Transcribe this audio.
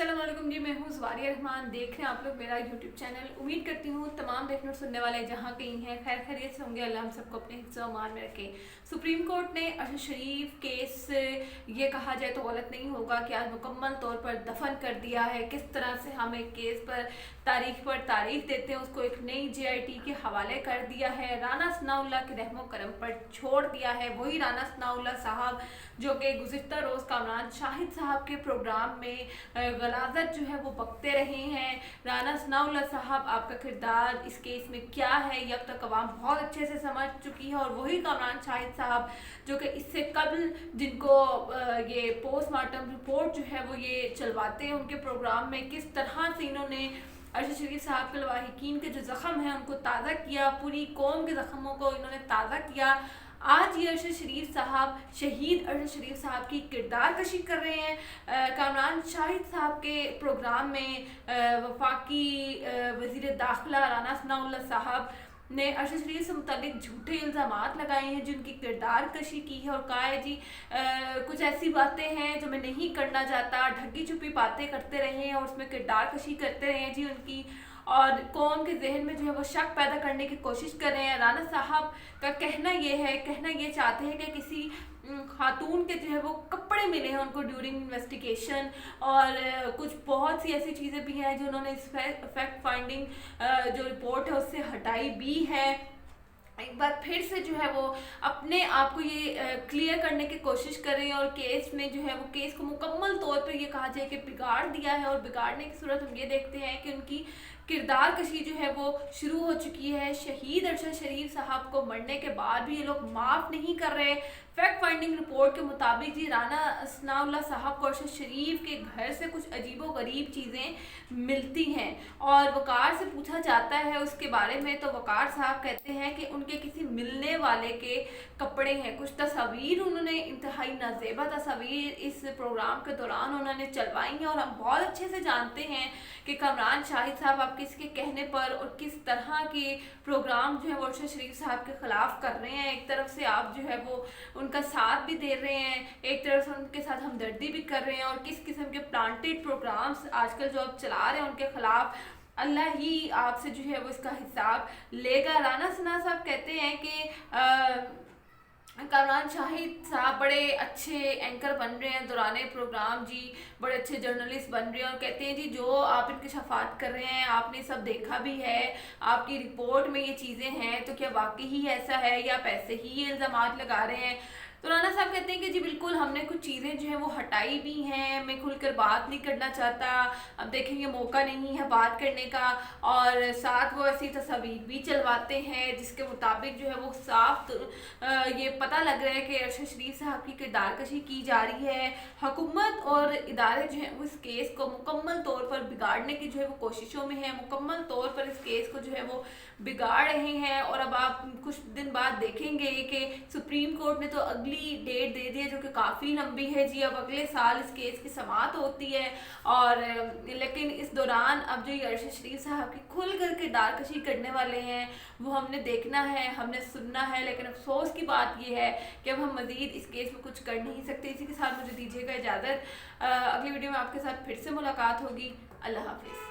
अस्सलाम वालेकुम जी, मैं हूँ ज़वारिया रहमान। देख रहे हैं आप लोग मेरा यूट्यूब चैनल। उम्मीद करती हूँ तमाम देखने और सुनने वाले जहाँ कहीं हैं खैर खैरियत से होंगे। अल्लाह हम सबको अपने हिफ्ज़ व अमान में रखे। सुप्रीम कोर्ट ने अरशद शरीफ केस ये कहा जाए तो गलत नहीं होगा कि आज मुकम्मल तौर पर दफन कर दिया है। किस तरह से हम एक केस पर तारीख देते हैं, उसको एक नई JIT के हवाले कर दिया है, राना सनाउल्लाह के रहमो करम पर छोड़ दिया है। वही राना सनाउल्लाह साहब जो कि गुज़िश्ता रोज़ कामरान शाहिद साहब के प्रोग्राम में गलाजत जो है वो बकते रहे हैं। राना सनाउल्लाह साहब आपका किरदार इस केस में क्या है ये अब तक अवाम बहुत अच्छे से समझ चुकी है। और वही कामरान शाहिद साहब जो कि इससे कबल जिनको ये पोस्टमार्टम रिपोर्ट जो है वो ये चलवाते हैं उनके प्रोग्राम में, किस तरह से इन्होंने अरशद शरीफ साहब के लवाहिकीन के जो ज़ख़म हैं उनको ताज़ा किया, पूरी कौम के ज़ख़मों को इन्होंने ताज़ा किया। आज ये अरशद शरीफ साहब, शहीद अरशद शरीफ साहब की किरदार कशी कर रहे हैं। कामरान शाहिद साहब के प्रोग्राम में वफाकी वज़ीर दाखिला राना सनाउल्लाह साहब ने अरशद शरीफ से मुतालिक झूठे इल्ज़ामात लगाए हैं, जिनकी किरदार कशी की है और कहा है जी कुछ ऐसी बातें हैं जो मैं नहीं करना चाहता, ढकी छुपी बातें करते रहे हैं और उसमें किरदार कशी करते रहे हैं जी उनकी, और कौम के जहन में जो है वो शक पैदा करने की कोशिश कर रहे हैं। राना साहब का कहना ये चाहते हैं कि किसी खातून के जो है वो कपड़े मिले हैं उनको ड्यूरिंग इन्वेस्टिगेशन, और कुछ बहुत सी ऐसी चीज़ें भी हैं जो उन्होंने इस फैक्ट फाइंडिंग जो रिपोर्ट है उससे हटाई भी है। एक बार फिर से जो है वो अपने आप को ये क्लियर करने की कोशिश कर रहे हैं और केस में जो है वो केस को मुकम्मल तौर पर ये कहा जाए कि बिगाड़ दिया है। और बिगाड़ने की सूरत हम ये देखते हैं कि उनकी किरदार कशी जो है वो शुरू हो चुकी है। शहीद अरशद शरीफ साहब को मरने के बाद भी ये लोग माफ़ नहीं कर रहे। फैक्ट फाइंडिंग रिपोर्ट के मुताबिक जी राना सनाउल्लाह साहब को अरशद शरीफ के घर से कुछ अजीबो गरीब चीज़ें मिलती हैं और वकार से पूछा जाता है उसके बारे में, तो वकार साहब कहते हैं कि उनके किसी मिलने वाले के कपड़े हैं। कुछ तस्वीर उन्होंने इंतहाई नाजेबा तस्वीर इस प्रोग्राम के दौरान उन्होंने चलवाई हैं और हम बहुत अच्छे से जानते हैं कि कामरान शाहिद साहब आप किसके कहने पर और किस तरह के प्रोग्राम जो है वो अरशद शरीफ साहब के ख़िलाफ़ कर रहे हैं। एक तरफ से आप जो है वो उनका साथ भी दे रहे हैं, एक तरफ से उनके साथ हमदर्दी भी कर रहे हैं, और किस किस्म के प्लांटेड प्रोग्राम्स आजकल जो आप चला रहे हैं उनके ख़िलाफ़ अल्लाह ही आपसे जो है वो इसका हिसाब लेगा। राना सना साहब कहते हैं कि कामरान शाहिद साहब बड़े अच्छे एंकर बन रहे हैं दौराने प्रोग्राम जी, बड़े अच्छे जर्नलिस्ट बन रहे हैं, और कहते हैं जी जो आप इनकी शफात कर रहे हैं आपने सब देखा भी है, आपकी रिपोर्ट में ये चीज़ें हैं, तो क्या वाकई ही ऐसा है या आप ऐसे ही ये इल्ज़ामात लगा रहे हैं। तो राना साहब कहते हैं कि जी बिल्कुल हमने कुछ चीज़ें जो हैं वो हटाई भी हैं, मैं खुलकर बात नहीं करना चाहता, अब देखेंगे मौका नहीं है बात करने का, और साथ वो ऐसी तस्वीर भी चलवाते हैं जिसके मुताबिक जो है वो साफ ये पता लग रहा है कि अरशद शरीफ साहब की किरदार कशी की जा रही है। हुकूमत और इदारे जो हैं वो इस केस को मुकम्मल तौर पर बिगाड़ने की जो है वो कोशिशों में है, मुकम्मल तौर पर इस केस को जो है वो बिगाड़ रहे हैं। और अब आप कुछ दिन बाद देखेंगे कि सुप्रीम कोर्ट ने तो अगली डेट दे दी है जो कि काफ़ी लंबी है जी, अब अगले साल इस केस की समाअत होती है। और लेकिन इस दौरान अब जो ये अरशद शरीफ साहब की खुल कर किरदार कशी करने वाले हैं वो हमने देखना है, हमने सुनना है। लेकिन अफसोस की बात ये है कि अब हम मज़ीद इस केस में कुछ कर नहीं सकते। इसी के साथ मुझे दीजिएगा इजाज़त, अगली वीडियो में आपके साथ फिर से मुलाकात होगी। अल्लाह हाफिज़।